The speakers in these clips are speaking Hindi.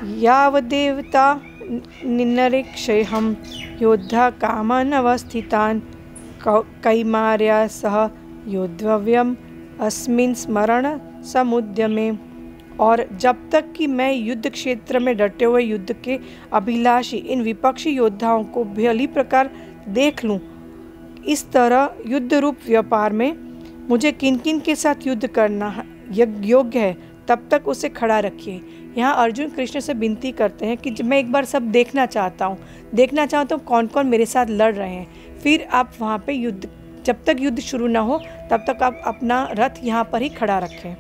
यावदेवता निन्नरेक्षेऽहं योद्धा कामान् अवस्थितान् कैमार्या सह योद्धव्यम् अस्मिन् स्मरण समुद्यमे। और जब तक कि मैं युद्ध क्षेत्र में डटे हुए युद्ध के अभिलाषी इन विपक्षी योद्धाओं को भली प्रकार देख लूं, इस तरह युद्ध रूप व्यापार में मुझे किन किन के साथ युद्ध करना योग्य है, तब तक उसे खड़ा रखिए। यहाँ अर्जुन कृष्ण से विनती करते हैं कि मैं एक बार सब देखना चाहता हूँ कौन कौन मेरे साथ लड़ रहे हैं, फिर आप वहाँ पे युद्ध, जब तक युद्ध शुरू ना हो तब तक आप अपना रथ यहाँ पर ही खड़ा रखें।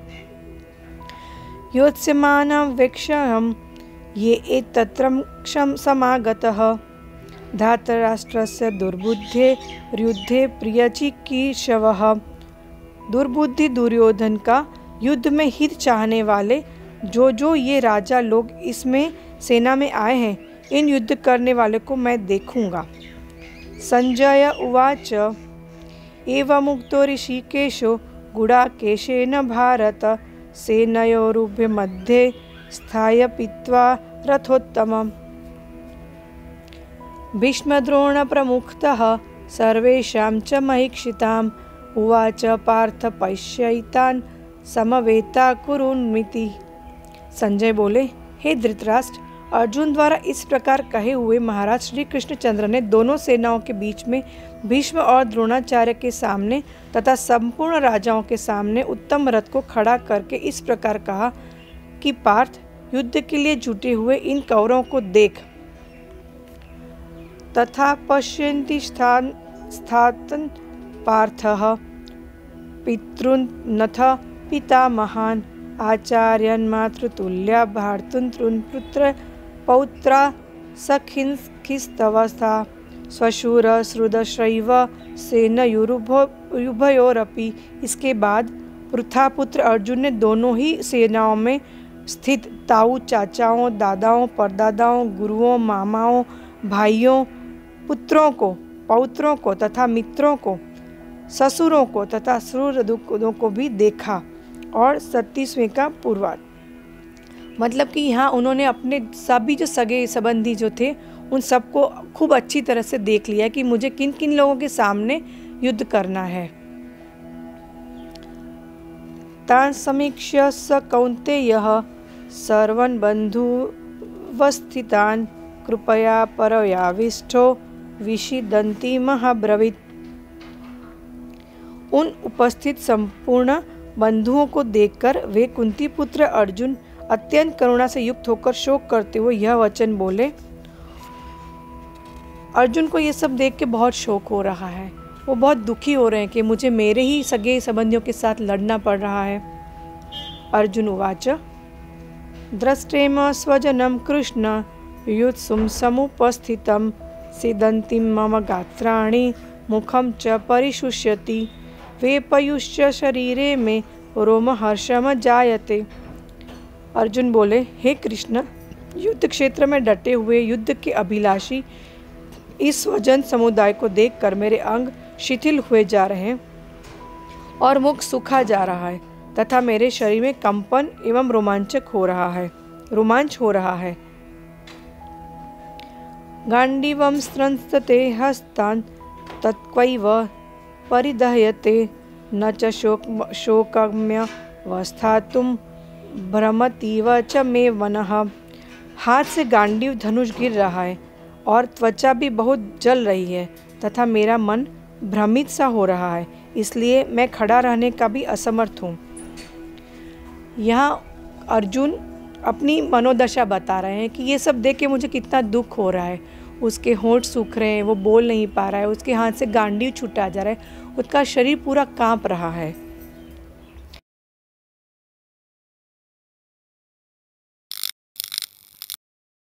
योत्स्यमानं वीक्षयं ये एतत्रं समागतः धातराष्ट्रस्य दुर्बुद्धेर्युद्धे प्रियचिकीर्षवः। दुर्बुद्धि दुर्योधन का युद्ध में हित चाहने वाले जो ये राजा लोग इसमें सेना में आए हैं, इन युद्ध करने वाले को मैं देखूंगा। संजय उवाच एवमुक्तो ऋषिकेशो गुडाकेशेन भारत सेनयोरुभय मध्ये स्थाय पीत्वा रथोत्तमम्। भीष्मद्रोण प्रमुखतः सर्वेषां च महीक्षिताम् उवाच पार्थ पश्यैतान् समवेता कुरुन्मिति। संजय बोले, हे धृतराष्ट्र, अर्जुन द्वारा इस प्रकार कहे हुए महाराज श्री कृष्णचंद्र ने दोनों सेनाओं के बीच में भीष्म और द्रोणाचार्य के सामने तथा संपूर्ण राजाओं के सामने उत्तम रथ को खड़ा करके इस प्रकार कहा कि पार्थ, युद्ध के लिए जुटे हुए इन कौरवों को देख। तथा पश्यन्ति स्थातन् पार्थः पितॄन्नथ पितामहान् आचार्यान् मातृतुल्या भ्रातॄन् पुत्र पौत्रा सखिस्तवस्था स्वशूर श्रुदश्रैव सेनयोरुभयोरपि। इसके बाद पृथापुत्र अर्जुन ने दोनों ही सेनाओं में स्थित ताऊ, चाचाओं, दादाओं, परदादाओं, गुरुओं, मामाओं, भाइयों, पुत्रों को, पौत्रों को तथा मित्रों को, ससुरों को तथा श्रुदों को भी देखा। और 37वें का पूर्वार्ध, मतलब कि यहाँ उन्होंने अपने सभी जो सगे संबंधी जो थे उन सबको खूब अच्छी तरह से देख लिया कि मुझे किन किन लोगों के सामने युद्ध करना है। तान् समीक्ष्य स कौन्तेयः सर्वान् बन्धुवस्थितान् कृपया परयाविष्टो विषीदन्ति महाब्रवीत्। उन उपस्थित संपूर्ण बंधुओं को देखकर वे कुंती पुत्र अर्जुन अत्यंत करुणा से युक्त होकर शोक करते हुए यह वचन बोले। अर्जुन को ये सब देख के बहुत शोक हो रहा है, वो बहुत दुखी हो रहे हैं कि मुझे मेरे ही सगे संबंधियों के साथ लड़ना पड़ रहा है। अर्जुन उवाच दृष्टेम स्वजनं कृष्ण युत्सुं समुपस्थितं सीदन्ति मम गात्राणि मुखं च परिशुष्यति वेपयुश्च शरीरे में रोमहर्षम जायते। अर्जुन बोले, हे कृष्ण, युद्ध क्षेत्र में डटे हुए युद्ध के अभिलाषी इस स्वजन समुदाय को देखकर मेरे अंग शिथिल हुए जा रहे हैं और मुख सूखा जा रहा है तथा मेरे शरीर में कंपन एवं रोमांच हो रहा है। गांडीवं स्रंसते हस्तान् तत्क्वैव परिदह्यते न च शोकम्य वस्थातुं भ्रमतीव च मे मनः। हाथ से गांडीव धनुष गिर रहा है और त्वचा भी बहुत जल रही है तथा मेरा मन भ्रमित सा हो रहा है, इसलिए मैं खड़ा रहने का भी असमर्थ हूँ। यहाँ अर्जुन अपनी मनोदशा बता रहे हैं कि ये सब देख के मुझे कितना दुख हो रहा है। उसके होंठ सूख रहे हैं, वो बोल नहीं पा रहा है, उसके हाथ से गांडीव छूटा जा रहा है, उसका शरीर पूरा कांप रहा है।